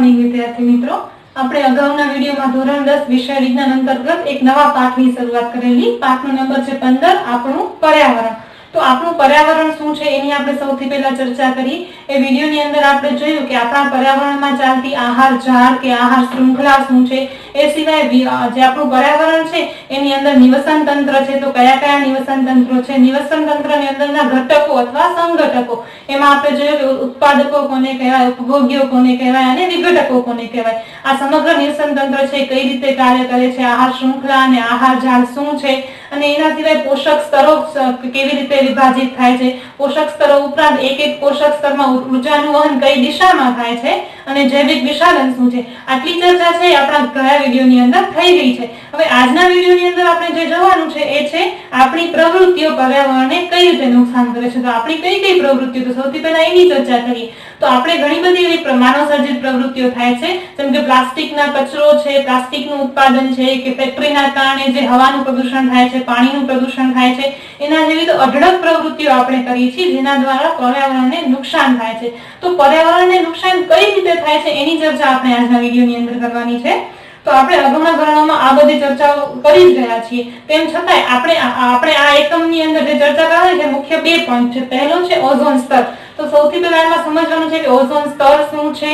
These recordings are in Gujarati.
મોર્નિંગ વિદ્યાર્થી મિત્રો, આપણે અગાઉના વિડીયોમાં ધોરણ 10 વિષય વિજ્ઞાન અંતર્ગત એક નવા પાઠની શરૂઆત કરેલી. પાઠનો નંબર છે 15, આપણું પર્યાવરણ. તો આપણું પર્યાવરણ શું છે એની આપણે સૌથી પહેલા ચર્ચા કરી. એ વિડીયોની અંદર આપણે જોયું કે આપણા પર્યાવરણમાં ચાલતી આહાર ઝાડ કે આહાર શૃંખલા શું છે. એ સિવાય જે આપણું પર્યાવરણ છે એની અંદર નિવસન તંત્ર છે. તો કયા કયા નિવસન તંત્રો છે, નિવસન તંત્રની અંદરના ઘટકો અથવા સંઘટકો, એમાં આપણે જોયું કે ઉત્પાદકો કોને કહેવાય, ઉપભોગ્યો કોને કહેવાય અને વિઘટકો કોને કહેવાય. આ સમગ્ર નિવસન તંત્ર છે કઈ રીતે કાર્ય કરે છે, આહાર શૃંખલા અને આહાર ઝાડ શું છે, અને એના સિવાય પોષક સ્તરો કેવી રીતે વિભાજિત થાય છે. પોષક સ્તરો ઉપરાંત એક એક પોષક સ્તરમાં ઉર્જાનું વહન કઈ દિશામાં થાય છે અને જૈવિક વિશાલન શું છે. આટલી ચર્ચા છે આપણા ગયા વિડીયોની અંદર થઈ ગઈ છે. હવે આજના વિડીયોની અંદર આપણે જે જોવાનું છે એ છે આપણી પ્રવૃત્તિઓ પર્યાવરણને કઈ રીતે નુકસાન કરે છે. તો આપણી કઈ કઈ પ્રવૃત્તિઓ, તો સૌથી પહેલા એની ચર્ચા કરીએ. તો આપણે ઘણી બધી એવી માનવ સર્જિત પ્રવૃત્તિઓ થાય છે, જેમ કે પ્લાસ્ટિકના કચરો છે, પ્લાસ્ટિકનું ઉત્પાદન છે, કે ફેક્ટરીના કારણે જે હવાનું પ્રદૂષણ થાય છે, પાણીનું પ્રદૂષણ થાય છે, એના જેવી તો અઢળક પ્રવૃત્તિઓ આપણે કરીએ છીએ જેના દ્વારા પર્યાવરણને નુકસાન થાય છે. તો પર્યાવરણને નુકસાન કઈ રીતે થાય છે એની ચર્ચા આપણે આજના વિડીયોની અંદર કરવાની છે. તો આપણે અગાઉના ધોરણોમાં આ બધી ચર્ચાઓ કરી જ રહ્યા છીએ. તેમ છતાંય આપણે આ એકમની અંદર જે ચર્ચા કરવાની છે મુખ્ય 2 પોઈન્ટ છે. પહેલો છે ઓઝોન સ્તર. તો સૌથી પહેલા એમાં સમજવાનું છે કે ઓઝોન સ્તર શું છે,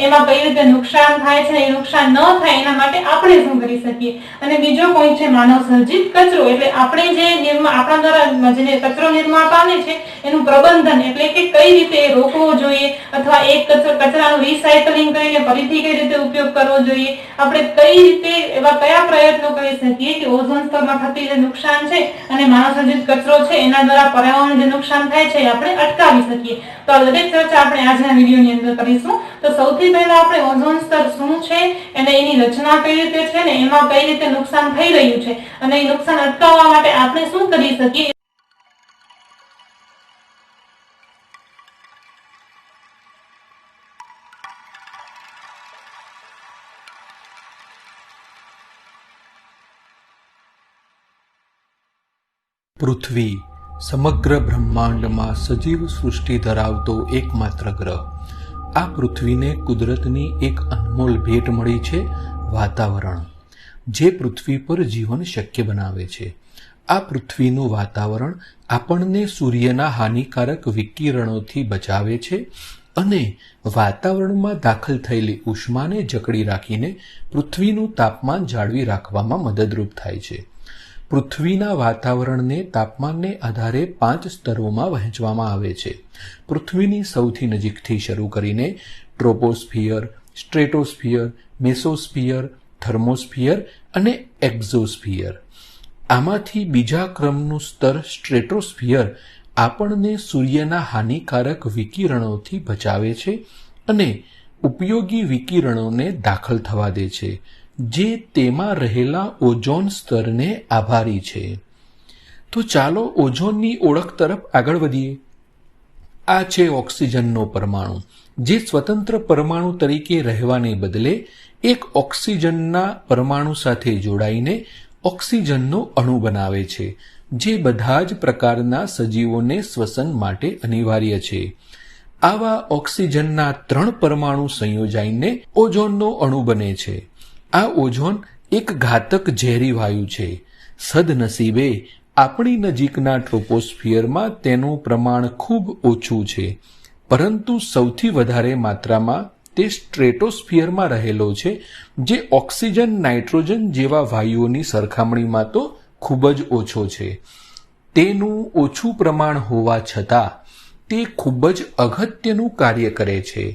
એમાં કઈ રીતે નુકસાન થાય છે, એ નુકસાન ન થાય એના માટે આપણે શું કરી શકીએ. અને બીજો પોઈન્ટ છે માનવ સર્જિત કચરો. એટલે આપણે જે આપણા દ્વારા જે કચરો નિર્માણ પામે છે એનું પ્રબંધન, એટલે કે કઈ રીતે રોકવો જોઈએ, અથવા એક કચરાનું રિસાયકલિંગ કરીને ફરીથી કઈ રીતે ઉપયોગ કરવો જોઈએ. આપણે કઈ રીતે એવા કયા પ્રયત્નો કરી શકીએ કે ઓઝોન સ્તરમાં થતી જે નુકસાન છે અને માનવ સર્જિત કચરો છે એના દ્વારા પર્યાવરણને જે નુકસાન થાય છે એ આપણે અટકાવી શકીએ. તો આ દરેક ચર્ચા આપણે આજના વિડીયોની અંદર કરીશું. તો સૌથી પહેલા આપણે ઓઝોન સ્તર શું છે અને એની રચના કઈ રીતે છે ને એમાં કઈ રીતે નુકસાન થઈ રહ્યું છે અને એ નુકસાન અટકાવવા માટે આપણે શું કરી શકીએ. પૃથ્વી સમગ્ર બ્રહ્માંડમાં સજીવ સૃષ્ટિ ધરાવતો એકમાત્ર ગ્રહ. આ પૃથ્વીને કુદરતની એક અનમોલ ભેટ મળી છે, વાતાવરણ, જે પૃથ્વી પર જીવન શક્ય બનાવે છે. આ પૃથ્વીનું વાતાવરણ આપણને સૂર્યના હાનિકારક વિકિરણોથી બચાવે છે અને વાતાવરણમાં દાખલ થયેલી ઉષ્માને જકડી રાખીને પૃથ્વીનું તાપમાન જાળવી રાખવામાં મદદરૂપ થાય છે. પૃથ્વીના વાતાવરણને તાપમાનને આધારે 5 સ્તરોમાં વહેંચવામાં આવે છે. પૃથ્વીની સૌથી નજીકથી શરૂ કરીને ટ્રોપોસ્ફિયર, સ્ટ્રેટોસ્ફિયર, મેસોસ્ફિયર, થર્મોસ્ફિયર અને એક્ઝોસ્ફિયર. આમાંથી બીજા ક્રમનું સ્તર સ્ટ્રેટોસ્ફિયર આપણને સૂર્યના હાનિકારક વિકિરણોથી બચાવે છે અને ઉપયોગી વિકિરણોને દાખલ થવા દે છે, જે તેમાં રહેલા ઓઝોન સ્તરને આભારી છે. તો ચાલો ઓઝોનની ઓળખ તરફ આગળ વધીએ. આ છે ઓક્સિજનનો પરમાણુ, જે સ્વતંત્ર પરમાણુ તરીકે રહેવાને બદલે એક ઓક્સિજનના પરમાણુ સાથે જોડાઈને ઓક્સિજનનો અણુ બનાવે છે, જે બધા જ પ્રકારના સજીવોને શ્વસન માટે અનિવાર્ય છે. આવા ઓક્સિજનના 3 પરમાણુ સંયોજાઈને ઓઝોનનો અણુ બને છે. આ ઓઝોન એક ઘાતક ઝેરી વાયુ છે. સદનસીબે આપણી નજીકના ટ્રોપોસ્ફિયરમાં તેનું પ્રમાણ ખૂબ ઓછું છે, પરંતુ સૌથી વધારે માત્રામાં તે સ્ટ્રેટોસ્ફિયરમાં રહેલો છે, જે ઓક્સિજન, નાઇટ્રોજન જેવા વાયુઓની સરખામણીમાં તો ખૂબ જ ઓછો છે. તેનું ઓછું પ્રમાણ હોવા છતાં તે ખૂબ જ અગત્યનું કાર્ય કરે છે.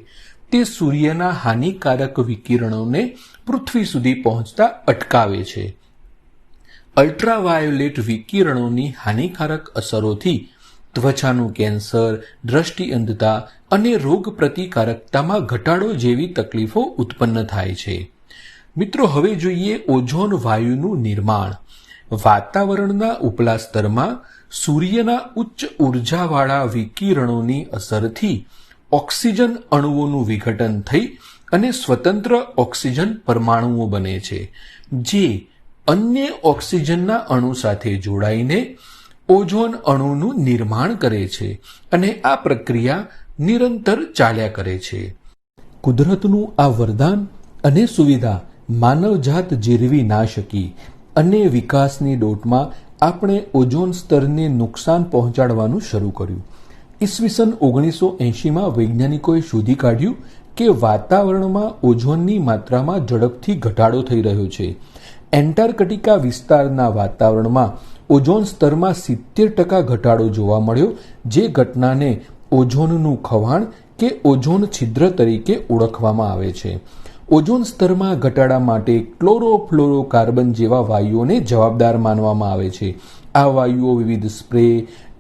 તે સૂર્યના હાનિકારક વિકિરણોને પૃથ્વી સુધી પહોંચતા અટકાવે છે. અલ્ટ્રાવાયોલેટ વિકિરણોની હાનિકારક અસરોથી ત્વચાનું કેન્સર, દ્રષ્ટિ અંધતા અને રોગ પ્રતિકારકતામાં ઘટાડો જેવી તકલીફો ઉત્પન્ન થાય છે. મિત્રો, હવે જોઈએ ઓઝોન વાયુનું નિર્માણ. વાતાવરણના ઉપલા સ્તરમાં સૂર્યના ઉચ્ચ ઉર્જાવાળા વિકિરણોની અસરથી ઓક્સિજન અણુઓનું વિઘટન થઈ અને સ્વતંત્ર ઓક્સિજન પરમાણુઓ બને છે, જે અન્ય ઓક્સિજનના અણુ સાથે જોડાઈને ઓઝોન અણુનું નિર્માણ કરે છે અને આ પ્રક્રિયા નિરંતર ચાલ્યા કરે છે. કુદરતનું આ વરદાન અને સુવિધા માનવજાત જીરવી ના શકી અને વિકાસની દોટમાં આપણે ઓઝોન સ્તરને નુકસાન પહોંચાડવાનું શરૂ કર્યું. ઈસવીસન 1980માં વૈજ્ઞાનિકોએ શોધી કાઢ્યું કે વાતાવરણમાં ઓઝોનની માત્રામાં ઝડપથી ઘટાડો થઈ રહ્યો છે. એન્ટાર્કટિકા વિસ્તારના વાતાવરણમાં ઓઝોન સ્તરમાં 70% ઘટાડો જોવા મળ્યો, જે ઘટનાને ઓઝોનનું ખવાણ કે ઓઝોન છિદ્ર તરીકે ઓળખવામાં આવે છે. ઓઝોન સ્તરમાં ઘટાડા માટે ક્લોરોફ્લોરોકાર્બન જેવા વાયુઓને જવાબદાર માનવામાં આવે છે. આ વાયુઓ વિવિધ સ્પ્રે,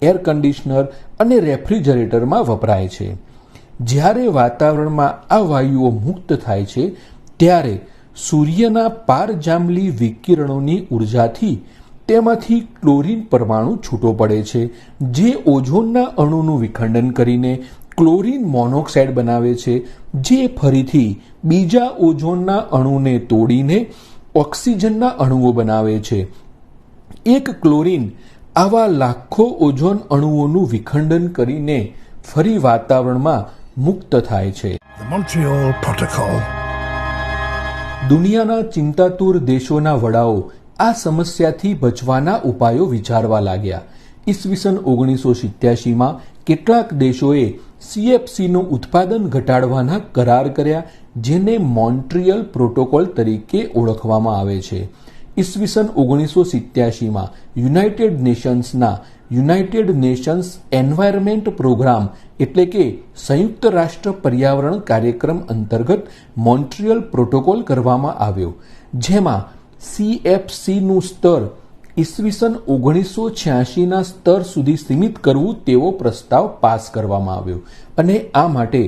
એર કન્ડિશનર અને રેફ્રિજરેટરમાં વપરાય છે. જ્યારે વાતાવરણમાં આ વાયુઓ મુક્ત થાય છે ત્યારે સૂર્યના પારજાંબલી વિકિરણોની ઉર્જાથી તેમાંથી ક્લોરીન પરમાણુ છૂટો પડે છે, જે ઓઝોનના અણુનું વિખંડન કરીને ક્લોરીન મોનોક્સાઇડ બનાવે છે, જે ફરીથી બીજા ઓઝોનના અણુને તોડીને ઓક્સિજનના અણુઓ બનાવે છે. એક ક્લોરીન આવા લાખો ઓઝોન અણુઓનું વિખંડન કરીને ફરી વાતાવરણમાં મુક્ત થાય છે. The Montreal Protocol. દુનિયાના ચિંતાતુર દેશોના વડાઓ આ સમસ્યાથી બચવાના ઉપાયો વિચારવા લાગ્યા. ઈસવીસન 1987માં કેટલાક દેશોએ CFCનું ઉત્પાદન ઘટાડવાના કરાર કર્યા, જેને મોન્ટ્રીયલ પ્રોટોકોલ તરીકે ઓળખવામાં આવે છે. ઈસવીસન 1987માં યુનાઇટેડ નેશન્સના યુનાઇટેડ નેશન્સ એન્વાયરમેન્ટ પ્રોગ્રામ એટલે કે સંયુક્ત રાષ્ટ્ર પર્યાવરણ કાર્યક્રમ અંતર્ગત મોન્ટ્રીયલ પ્રોટોકોલ કરવામાં આવ્યો, જેમાં CFCનું સ્તર ઈસવીસન 1986ના સ્તર સુધી સીમિત કરવું તેવો પ્રસ્તાવ પાસ કરવામાં આવ્યો અને આ માટે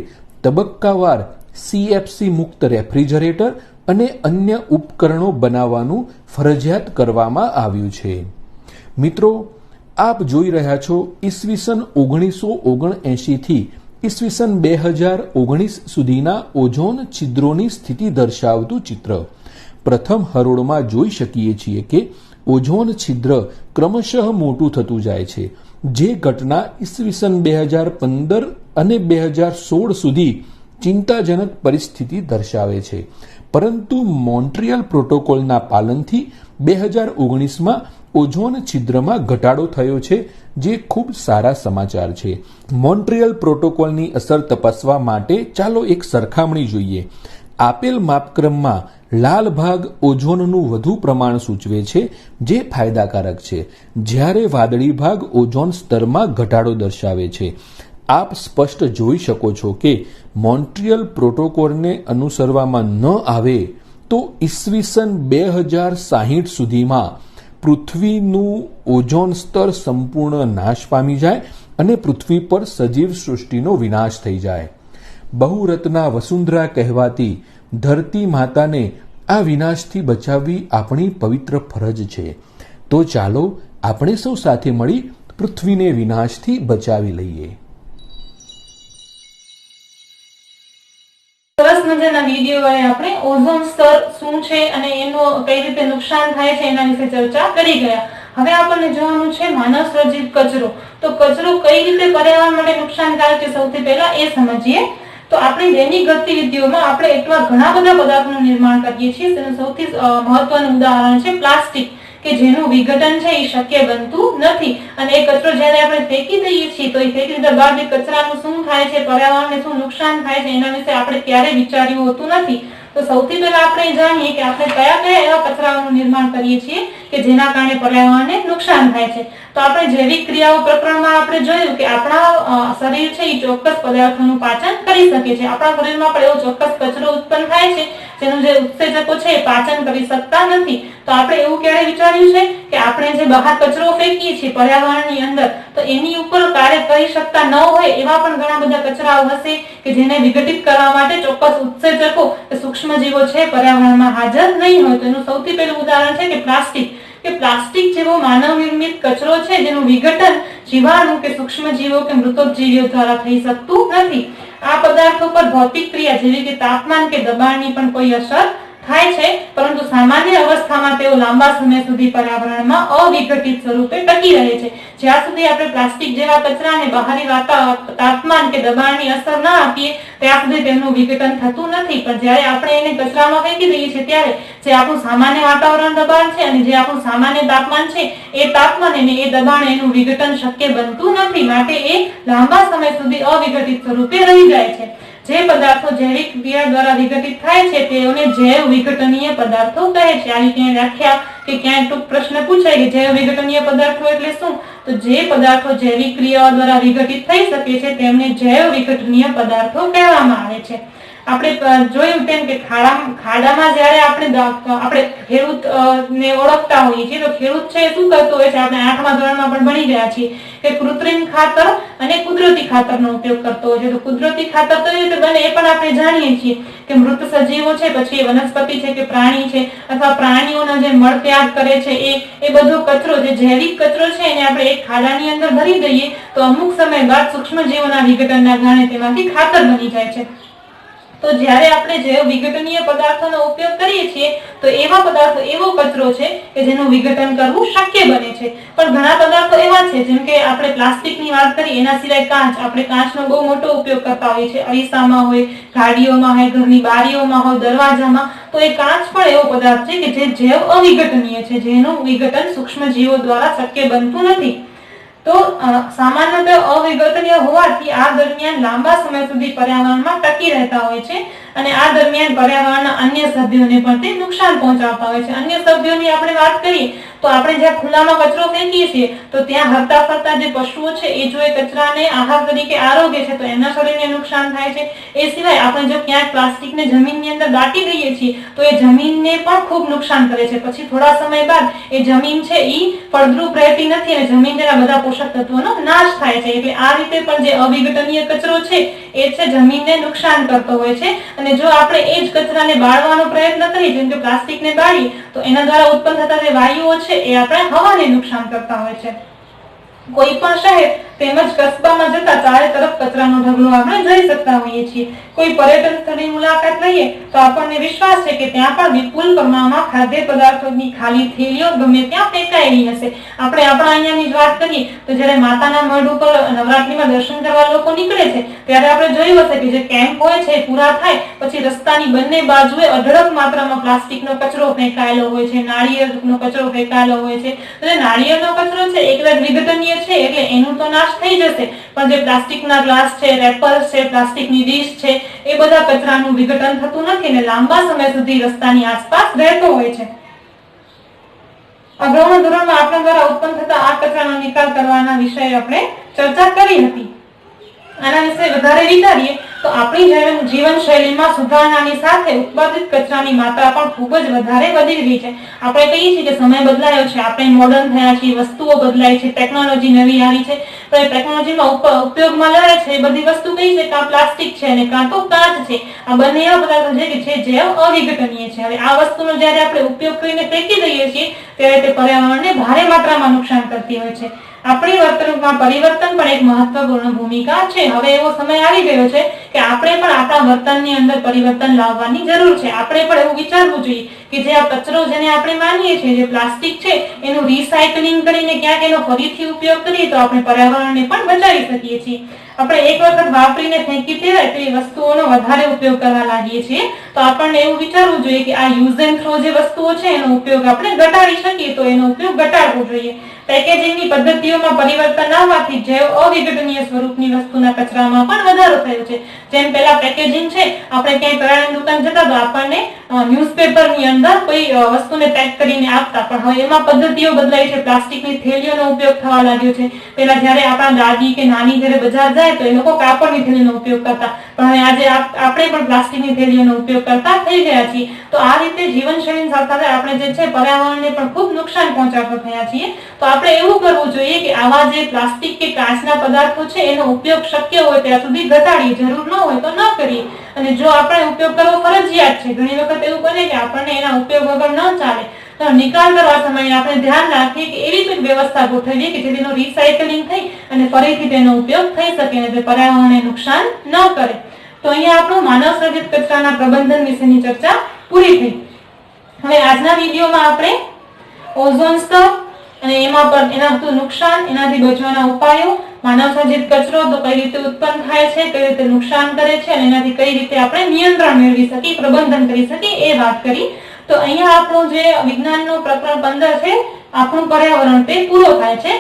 તબક્કાવાર CFC મુક્ત રેફ્રિજરેટર અને અન્ય ઉપકરણો બનાવવાનું ફરજિયાત કરવામાં આવ્યું છે. મિત્રો, આપ જોઈ રહ્યા છો ઈસવીસન 1979થી ઈસવીસન 2019 સુધીના ઓઝોન છિદ્રોની સ્થિતિ દર્શાવતું ચિત્ર. પ્રથમ હરોળમાં જોઈ શકીએ છીએ કે ઓઝોન છિદ્ર ક્રમશઃ મોટું થતું જાય છે, જે ઘટના ઈસવીસન 2015 અને 2016 સુધી ચિંતાજનક પરિસ્થિતિ દર્શાવે છે. પરંતુ મોન્ટ્રીયલ પ્રોટોકોલના પાલનથી 2019માં ઓઝોન છિદ્રમાં ઘટાડો થયો છે, જે ખૂબ સારા સમાચાર છે. મોન્ટ્રીયલ પ્રોટોકોલની અસર તપાસવા માટે ચાલો એક સરખામણી જોઈએ. આપેલ માપક્રમમાં લાલ ભાગ ઓઝોનનું વધુ પ્રમાણ સૂચવે છે, જે ફાયદાકારક છે, જ્યારે વાદળી ભાગ ઓઝોન સ્તરમાં ઘટાડો દર્શાવે છે. આપ સ્પષ્ટ જોઈ શકો છો કે મોન્ટ્રીયલ પ્રોટોકોલને અનુસરવામાં ન આવે તો ઈસવીસન 2060 સુધીમાં પૃથ્વીનું ઓઝોન સ્તર સંપૂર્ણ નાશ પામી જાય અને પૃથ્વી પર સજીવ સૃષ્ટિનો વિનાશ થઈ જાય. બહુરત્ના વસુંધરા કહેવાતી ધરતી માતાને આ વિનાશથી બચાવવી આપણી પવિત્ર ફરજ છે. તો ચાલો આપણે સૌ સાથે મળી પૃથ્વીને વિનાશથી બચાવી લઈએ. સરસ મજાના વિડીયોએ આપણે ઓઝોન સ્તર શું છે અને એનું કઈ રીતે નુકસાન થાય છે એના વિશે ચર્ચા કરી ગયા. હવે આપણને જોવાનું છે માનવ સર્જિત કચરો. તો કચરો કઈ રીતે પર્યાવરણ માટે નુકસાનકારક છે સૌથી પહેલા એ સમજીએ. તો આપણી દૈનિક ગતિવિધિઓમાં આપણે એટલા ઘણા બધા પદાર્થોનું નિર્માણ કરીએ છીએ. તેનું સૌથી મહત્વનું ઉદાહરણ છે પ્લાસ્ટિક, કે જેનું વિઘટન છે એ શક્ય બનતું નથી. અને એ કચરો જ્યારે આપણે ફેંકી દઈએ છીએ તો એ ફેંકી દીધા બાદ એ કચરાનું શું થાય છે, પર્યાવરણને શું નુકસાન થાય છે, એના વિશે આપણે ક્યારેય વિચાર્યું હોતું નથી. તો સૌથી પહેલા આપણે જાણીએ કે આપણે કયા કયા એવા કચરાઓનું નિર્માણ કરીએ છીએ કે જેના કારણે પર્યાવરણને નુકસાન થાય છે. તો આપણે જૈવિક ક્રિયાઓ પ્રકરણમાં આપણે જોયું કે આપણા શરીર છે એ ચોક્કસ પદાર્થોનું પાચન કરી શકે છે. આપણા શરીરમાં પણ એવો ચોક્કસ કચરો ઉત્પન્ન થાય છે જેનું જે ઉત્સેચકો છે એ પાચન કરી શકતા નથી. તો આપણે એવું ક્યારે વિચાર્યું છે કે આપણે જે બહાર કચરો ફેંકીએ છીએ પર્યાવરણની અંદર, તો એની ઉપર કાર્ય કરી શકતા ન હોય એવા પણ ઘણા બધા કચરાઓ હશે કે જેને વિઘટિત કરવા માટે ચોક્કસ ઉત્સેચકો કે સૂક્ષ્મજીવો છે પર્યાવરણમાં હાજર નહીં હોય. તો એનું સૌથી પહેલું ઉદાહરણ છે કે પ્લાસ્ટિક. કે પ્લાસ્ટિક જેવો માનવ નિર્મિત કચરો છે જેનું વિઘટન જીવાણુ કે સૂક્ષ્મજીવો કે મૃતોપજીવીઓ દ્વારા થઈ શકતું નથી. આ પદાર્થો પર ભૌતિક ક્રિયા જેવી કે તાપમાન કે દબાણની પણ કોઈ અસર થાય છે, પરંતુ સામાન્ય અવસ્થામાં તેઓ લાંબા સમય સુધી પર્યાવરણમાં અવિઘટિત સ્વરૂપે ટકી રહે છે. જ્યાં સુધી આપણે પ્લાસ્ટિક જેવા કચરાને બહારી તાપમાન કે દબાણની અસર ન આપીએ ત્યાં સુધી તેમનું વિઘટન થતું નથી. પણ જ્યારે આપણે એને કચરામાં ફેંકી દઈએ છીએ ત્યારે જે આપણું સામાન્ય વાતાવરણ દબાણ છે અને જે આપણું સામાન્ય તાપમાન છે એ તાપમાન અને એ દબાણ એનું વિઘટન શક્ય બનતું નથી. માટે એ લાંબા સમય સુધી અવિઘટિત સ્વરૂપે રહી જાય છે. જે પદાર્થો જૈવિક ક્રિયા દ્વારા વિઘટિત થાય છે તેઓને જૈવ વિઘટનીય પદાર્થો કહે છે. આવી ક્યાંય વ્યાખ્યા કે ક્યાંય ટૂંક પ્રશ્ન પૂછાય કે જૈવ વિઘટનીય પદાર્થો એટલે શું, તો જે પદાર્થો જૈવિક ક્રિયાઓ દ્વારા વિઘટિત થઈ શકે છે તેમને જૈવ વિઘટનીય પદાર્થો કહેવામાં આવે છે. આપણે જોયું તેમ કે ખાડામાં જ્યારે આપણે ખેડૂત ને ઓળખતા હોઈએ છીએ તો ખેડૂત છે શું કરતો હોય છે, આપણે 8મા ધોરણમાં પણ ભણી ગયા છીએ કે કૃત્રિમ ખાતર અને કુદરતી ખાતરનો ઉપયોગ કરતો હોય છે. તો કુદરતી ખાતર કઈ રીતે બને એ પણ આપણે જાણીએ છીએ કે મૃત સજીવો છે, પછી એ વનસ્પતિ છે કે પ્રાણી છે અથવા પ્રાણીઓના જે મળ ત્યાગ કરે છે એ બધો કચરો, જે જૈવિક કચરો છે એને આપણે એક ખાડાની અંદર ભરી દઈએ તો અમુક સમય બાદ સૂક્ષ્મજીવોના વિઘટનના કારણે તેમાંથી ખાતર બની જાય છે. તો જ્યારે આપણે જૈવ વિઘટનીય પદાર્થોનો ઉપયોગ કરીએ છીએ તો એવા પદાર્થો, એવો કચરો છે કે જેનું વિઘટન કરવું શક્ય બને છે. પણ ઘણા પદાર્થો એવા છે, જેમ કે આપણે પ્લાસ્ટિકની વાત કરી, એના સિવાય કાચ, આપણે કાચનો બહુ મોટો ઉપયોગ કરતા હોઈએ છીએ. અરીસામાં હોય, ગાડીઓમાં હોય, ઘરની બારીઓમાં હોય, દરવાજામાં. તો એ કાચ પણ એવો પદાર્થ છે કે જે જૈવ અવિઘટનીય છે, જેનું વિઘટન સૂક્ષ્મજીવો દ્વારા શક્ય બનતું નથી. તો સામાન્યતઃ અવિઘટનીય હોવાથી આ દરમિયાન લાંબા સમય સુધી પર્યાવરણમાં ટકી રહેતા હોય છે અને આ દરમિયાન પર્યાવરણના અન્ય સભ્યોને પણ તે નુકસાન પહોંચાડતા હોય છે. અન્ય સભ્યોની આપણે વાત કરીએ તો આપણે જ્યાં ખુલ્લામાં કચરો ફેંકીએ છીએ તો ત્યાં હરતા ફરતા જે પશુઓ છે એ જો એ કચરાને આહાર તરીકે આરોગે છે તો એમના શરીરને નુકસાન થાય છે. એ સિવાય આપણે જો ક્યાંક પ્લાસ્ટિકને જમીનની અંદર દાટી દઈએ છીએ તો એ જમીનને પણ ખૂબ નુકસાન કરે છે. પછી થોડા સમય બાદ એ જમીન છે એ ફળદ્રુપ રહેતી નથી અને જમીન તેના બધા પોષક તત્વોનો નાશ થાય છે. એટલે આ રીતે પણ જે અવિઘટનીય કચરો છે એ છે જમીનને નુકસાન કરતો હોય છે. અને જો આપણે એ જ કચરાને બાળવાનો પ્રયત્ન કરીએ, જેમ કે પ્લાસ્ટિકને બાળીએ, તો એના દ્વારા ઉત્પન્ન થતા જે વાયુઓ છે એ આપણે હવાને નુકસાન કરતા હોય છે. કોઈ પણ શહેર તેમજ કસ્બામાં જતા ચારે તરફ કચરાનો ઢગલો આપણે જોઈ શકતા હોઈએ છીએ. કોઈ પર્યટન સ્થળની મુલાકાત લઈએ તો આપણને વિશ્વાસ છે કે ત્યાં પણ વિપુલ પ્રમાણમાં ખાદ્ય પદાર્થોની ખાલી થેલીઓ ગમે ત્યાં ફેંકાયેલી હશે. આપણે આપણા અહીંયાની જ વાત કરીએ તો જ્યારે માતાના મઢ ઉપર નવરાત્રીમાં દર્શન કરવા લોકો નીકળે છે ત્યારે આપણે જોયું હશે કે જે કેમ્પ હોય છે પૂરા થાય પછી રસ્તાની બંને બાજુએ અઢળક માત્રામાં પ્લાસ્ટિકનો કચરો ફેંકાયેલો હોય છે, નાળિયેરનો કચરો ફેંકાયેલો હોય છે. તો નાળિયેરનો કચરો છે એકલા વિઘટનીય છે એટલે એનું તો નાશ થઈ જશે, પણ જે પ્લાસ્ટિકના ગ્લાસ છે, રેપર્સ છે, પ્લાસ્ટિકની ડીશ છે એ બધા કચરાનું વિઘટન થતું નથી અને લાંબા સમય સુધી રસ્તાની આસપાસ રહેતો હોય છે. અગાઉના ધોરણમાં આપણા દ્વારા ઉત્પન્ન થતા આ કચરાનો નિકાલ કરવાના વિષય આપણે ચર્ચા કરી હતી. આના વિશે વધારે વિચારીએ તો આપણી જીવનશૈલીમાં સુધારણાની સાથે ઉત્પાદિત કચરાની માત્રા પણ ખૂબ જ વધારે વધી રહી છે. આપણે કહીએ છીએ કે સમય બદલાયો છે, આપણે મોડર્ન થયા છીએ, વસ્તુઓ બદલાય છે, ટેકનોલોજી નવી આવી છે, પણ ટેકનોલોજીમાં ઉપયોગમાં લેવાય છે એ બધી વસ્તુ કઈ છે, કાં પ્લાસ્ટિક છે અને કાં તો કાચ છે. આ બંને એવા પદાર્થો છે કે જે જૈવ અવિઘટનીય છે. હવે આ વસ્તુનો જ્યારે આપણે ઉપયોગ કરીને ફેંકી દઈએ છીએ ત્યારે તે પર્યાવરણને ભારે માત્રામાં નુકસાન કરતી હોય છે. આપણી વર્તણૂકમાં પરિવર્તન પણ એક મહત્વપૂર્ણ ભૂમિકા છે. હવે એવો સમય આવી ગયો છે કે આપણે પણ આપણા વર્તનની અંદર પરિવર્તન લાવવાની જરૂર છે. આપણે પણ એવું વિચારવું જોઈએ કે જે આ કચરો જેને આપણે માનીએ છીએ, જે પ્લાસ્ટિક છે, એનું રિસાયકલિંગ કરીને ક્યાંક એનો ફરીથી ઉપયોગ કરીએ તો આપણે પર્યાવરણને પણ બચાવી શકીએ છીએ. આપણે એક વખત વાપરીને ફેંકી દેવાય તેવી વસ્તુઓનો વધારે ઉપયોગ કરવા લાગીએ છીએ તો આપણને એવું વિચારવું જોઈએ કે આ યુઝ એન્ડ થ્રો જે વસ્તુઓ છે એનો ઉપયોગ આપણે ઘટાડી શકીએ તો એનો ઉપયોગ ઘટાડવો જોઈએ. પેકેજિંગની પદ્ધતિઓમાં પરિવર્તન આવવાથી જૈવ અવિઘટનીય સ્વરૂપની વસ્તુના કચરામાં પણ વધારો થયો છે. જેમ પહેલા પેકેજિંગ છે, આપણે ક્યાંય કરિયાણાની દુકાન જતા તો આપણને ન્યૂઝપેપરની અંદર કોઈ વસ્તુને પેક કરીને આપતા, પણ હવે એમાં પદ્ધતિઓ બદલાઈ છે. પ્લાસ્ટિકની થેલીઓનો ઉપયોગ થવા લાગ્યો છે. પહેલા જ્યારે આપણા દાદી કે નાની જ્યારે બજાર જાય તો એ લોકો કાપડની થેલીનો ઉપયોગ કરતા, પણ હવે આજે આપણે પણ પ્લાસ્ટિકની થેલીઓનો ઉપયોગ કરતા થઈ ગયા છીએ. તો આ રીતે જીવનશૈલી સાથે આપણે જે છે પર્યાવરણને પણ ખૂબ નુકસાન પહોંચાડતા થયા છીએ. તો આપણે એવું કરવું જોઈએ કે આવા જે પ્લાસ્ટિક કે કાચના પદાર્થો છે એનો ઉપયોગ શક્ય હોય ત્યાં સુધી ઘટાડીએ, જરૂર ન હોય તો ન કરીએ. અને જો આપણે ઉપયોગ કરવો ફરજિયાત છે, ઘણી વખત એવું બને કે આપણને એના ઉપયોગ વગર ન ચાલે, તો નિકાલ કરવા સમયે આપણે ધ્યાન રાખીએ કે એવી કોઈ વ્યવસ્થા ગોઠવીએ કે જેનો રિસાયકલિંગ થઈ અને ફરીથી તેનો ઉપયોગ થઈ શકે અને તે પર્યાવરણને નુકસાન ન કરે. તો અહીંયા આપણું માનવ સર્જિત કચરાના પ્રબંધન વિશેની ચર્ચા પૂરી થઈ. હવે આજના વિડીયોમાં આપણે ઓઝોન સ્તર અને એમાં પણ એના થતું નુકસાન, એનાથી બચવાના ઉપાયો, માનવ સર્જિત કચરો તો કઈ રીતે ઉત્પન્ન થાય છે, કઈ રીતે નુકસાન કરે છે અને એનાથી કઈ રીતે આપણે નિયંત્રણ મેળવી શકીએ, પ્રબંધન કરી શકીએ એ વાત કરી. તો અહીંયા આપણું જે વિજ્ઞાનનું પ્રકરણ 15 છે આપણું પર્યાવરણ તે પૂરો થાય છે.